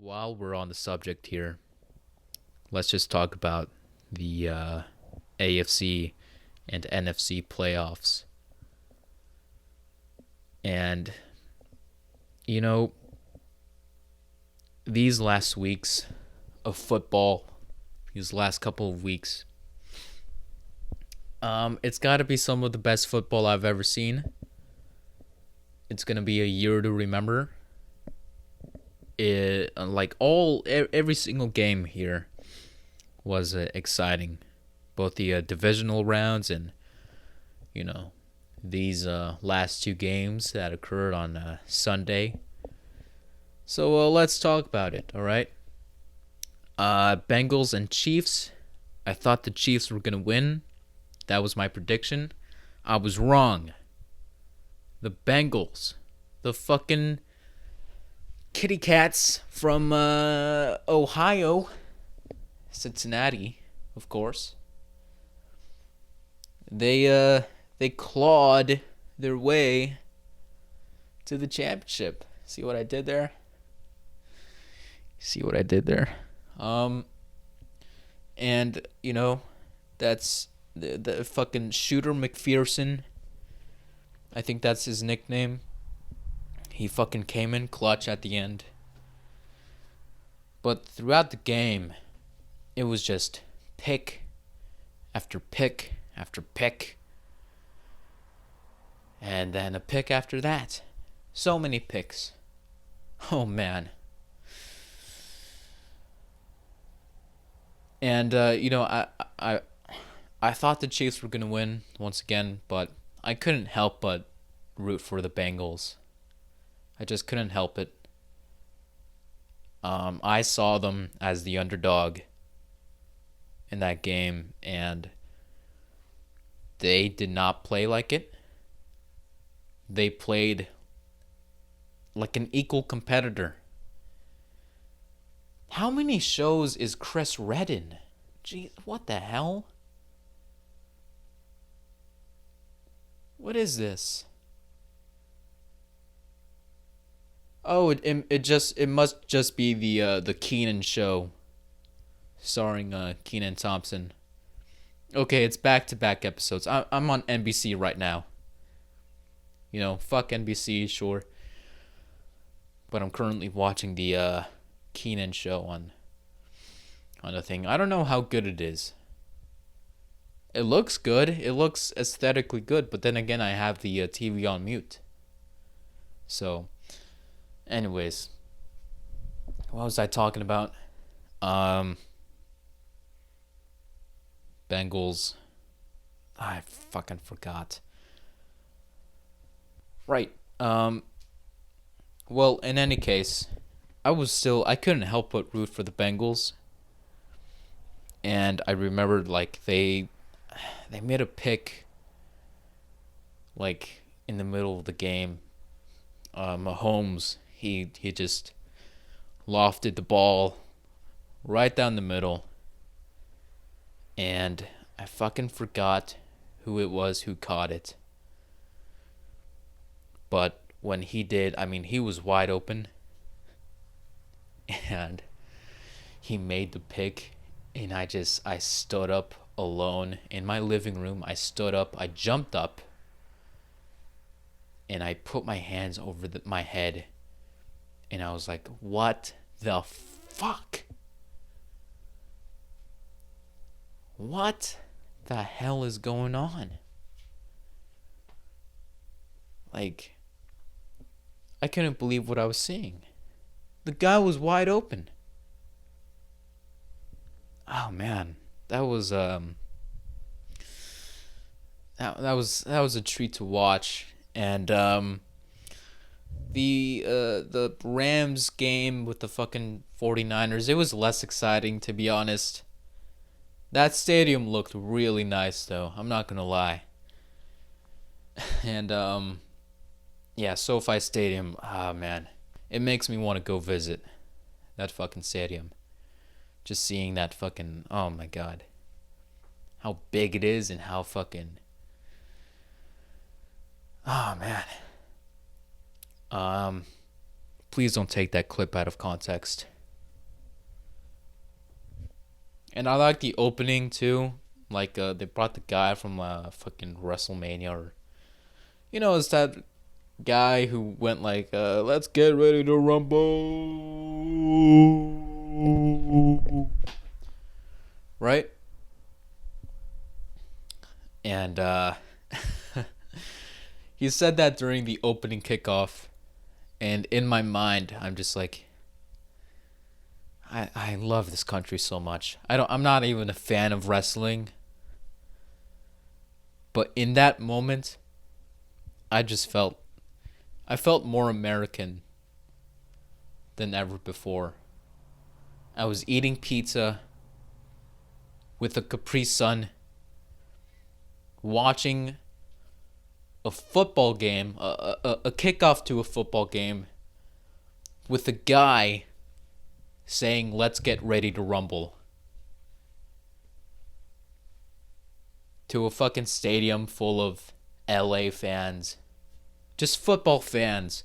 While we're on the subject here, let's just talk about the AFC and NFC playoffs. And, you know, these last weeks of football, these last couple of weeks, it's got to be some of the best football I've ever seen. It's going to be a year to remember. Every single game here was exciting, both the divisional rounds and these last two games that occurred on Sunday. So let's talk about it. All right. Bengals and Chiefs. I thought the Chiefs were gonna win. That was my prediction. I was wrong. The Bengals, the fucking kitty cats from Ohio, Cincinnati, of course. They clawed their way to the championship. See what I did there? And that's the fucking Shooter McPherson. I think that's his nickname. He fucking came in clutch at the end. But throughout the game, it was just pick after pick after pick. And then a pick after that. So many picks. Oh, man. And, I thought the Chiefs were going to win once again, but I couldn't help but root for the Bengals. I just couldn't help it. I saw them as the underdog in that game, and they did not play like it. They played like an equal competitor. How many shows is Chris Redd in? Jeez, what the hell? What is this? Oh, it must just be the Keenan show, starring Keenan Thompson. Okay, it's back-to-back episodes. I'm on NBC right now. Fuck NBC, sure. But I'm currently watching the Keenan show on the thing. I don't know how good it is. It looks good. It looks aesthetically good, but then again, I have the TV on mute. So, anyways, what was I talking about? Bengals. I fucking forgot. Right. Well, in any case, I couldn't help but root for the Bengals. And I remembered, they made a pick, in the middle of the game. Mahomes, he just lofted the ball right down the middle. And I fucking forgot who it was who caught it. But when he did, he was wide open. And he made the pick. And I stood up alone in my living room. I stood up, I jumped up. And I put my hands over my head. And I was like, what the fuck? What the hell is going on? I couldn't believe what I was seeing. The guy was wide open. Oh man, that was that was a treat to watch. And the Rams game with the fucking 49ers, it was less exciting, to be honest. That stadium looked really nice though, I'm not gonna lie. And yeah, SoFi Stadium, man, it makes me want to go visit that fucking stadium. Just seeing that fucking, oh my god, how big it is and how fucking, oh man. Please don't take that clip out of context. And I like the opening too. Like they brought the guy from fucking WrestleMania, or it's that guy who went like, "Let's get ready to rumble," right? And he said that during the opening kickoff, and in my mind, I'm just like, I love this country so much. I'm not even a fan of wrestling, but in that moment, I felt more American than ever before. I was eating pizza with a Capri Sun, watching a football game, a kickoff to a football game, with a guy saying, "Let's get ready to rumble," to a fucking stadium full of LA fans, just football fans.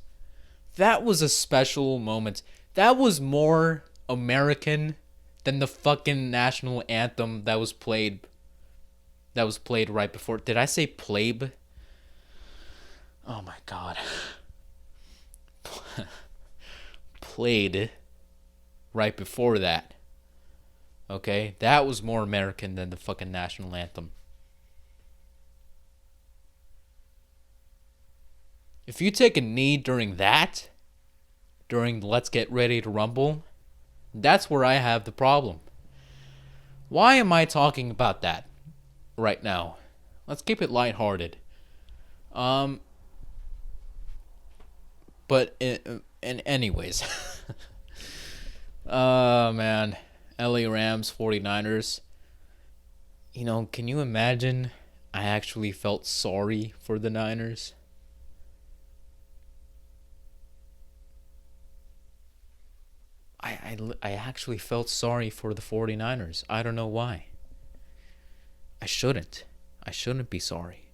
That was a special moment. That was more American than the fucking national anthem that was played right before. Did I say played? Oh my god. Played right before that. Okay? That was more American than the fucking national anthem. If you take a knee during Let's Get Ready to Rumble, that's where I have the problem. Why am I talking about that right now? Let's keep it lighthearted. But anyways. Man. LA Rams, 49ers. Can you imagine I actually felt sorry for the Niners? I actually felt sorry for the 49ers. I don't know why. I shouldn't. I shouldn't be sorry.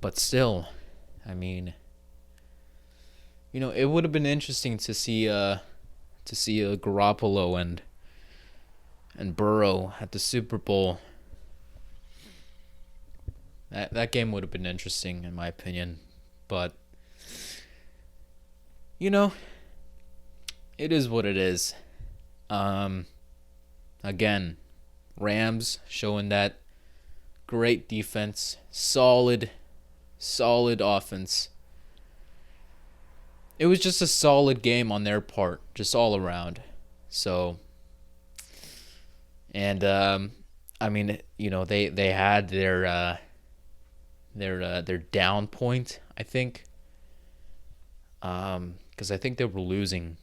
But still, I mean, it would have been interesting to see Garoppolo and Burrow at the Super Bowl. That game would have been interesting in my opinion, but it is what it is. Again, Rams showing that great defense, solid offense. It was just a solid game on their part, just all around. So, and I mean, they had their down point, I think. Because I think they were losing,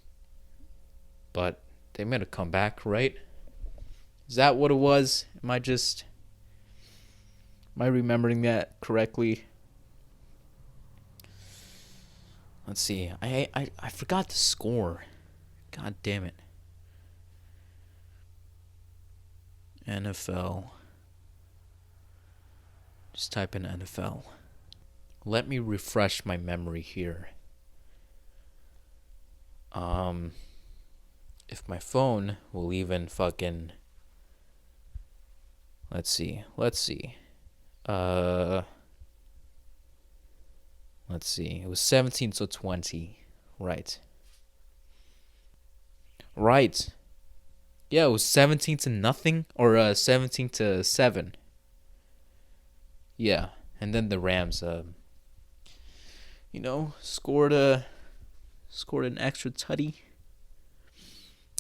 but they made a comeback, right? Is that what it was? Am I remembering that correctly? Let's see. I forgot the score. God damn it. NFL. Just type in NFL. Let me refresh my memory here. If my phone will even fucking... Let's see. Let's see. It was 17-20. Right. Yeah, it was 17-0 or 17-7. Yeah, and then the Rams, scored an extra tutty.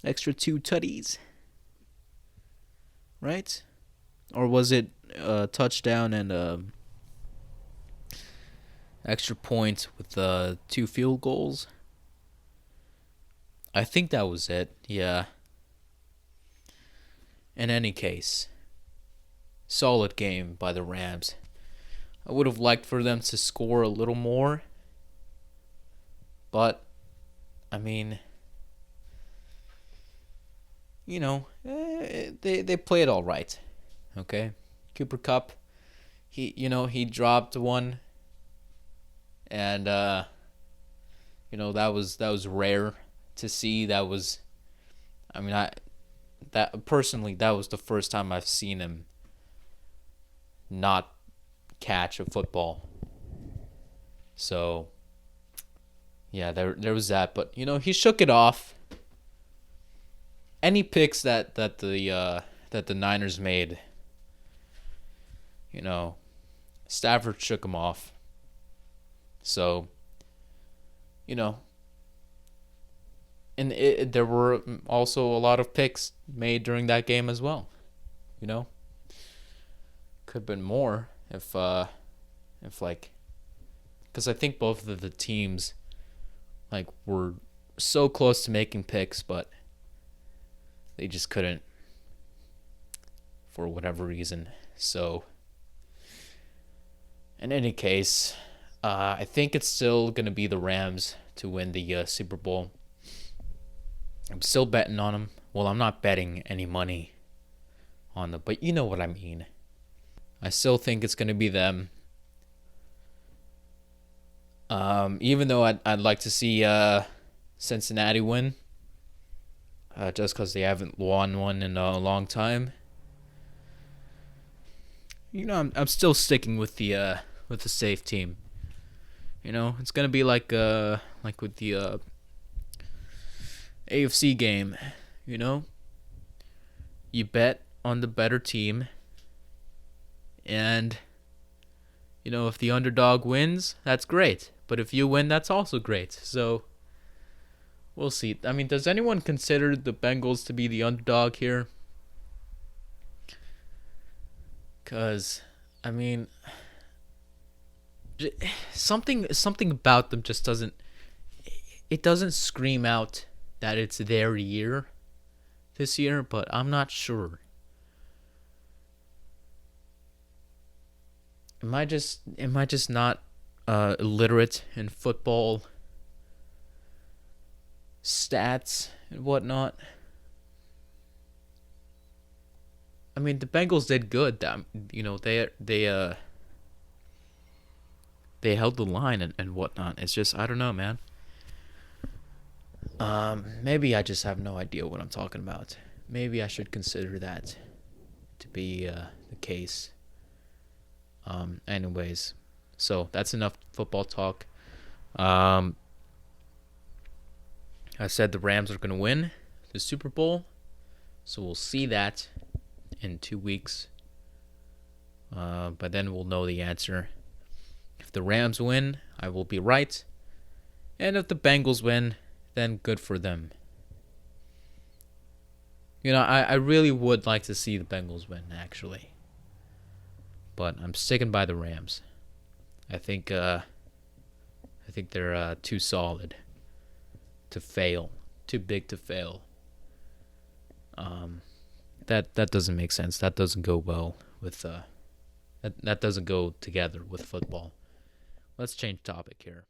Extra 2 tutties. Right? Or was it a touchdown and extra point with 2 field goals? I think that was it. Yeah. In any case, solid game by the Rams. I would have liked for them to score a little more. But, I mean, they played all right. Okay? Cooper Kupp, he dropped one. And, that was rare to see. That was, I mean, that personally, that was the first time I've seen him not catch a football. So yeah, there was that, but he shook it off. Any picks that the Niners made, Stafford shook them off. So, and there were also a lot of picks made during that game as well. Could have been more if like, because I think both of the teams like were so close to making picks, but they just couldn't for whatever reason. So, in any case, I think it's still going to be the Rams to win the Super Bowl. I'm still betting on them. Well, I'm not betting any money on them, but you know what I mean. I still think it's going to be them. Even though I'd like to see Cincinnati win, just because they haven't won one in a long time. I'm still sticking with the safe team. It's gonna be like with the AFC game. You bet on the better team, and if the underdog wins, that's great. But if you win, that's also great. So we'll see. I mean, does anyone consider the Bengals to be the underdog here? Because, I mean, something about them just doesn't scream out that it's their year this year, but I'm not sure. Am I just not illiterate in football stats and whatnot? I mean, the Bengals did good. They held the line and whatnot. It's just, I don't know, man. Maybe I just have no idea what I'm talking about. Maybe I should consider that to be the case. Anyways, so that's enough football talk. I said the Rams are going to win the Super Bowl, so we'll see that in 2 weeks. But then we'll know the answer. If the Rams win, I will be right. And if the Bengals win, then good for them. I really would like to see the Bengals win, actually. But I'm sticking by the Rams. I think they're too solid to fail, too big to fail. That doesn't make sense. That doesn't go well with that doesn't go together with football. Let's change topic here.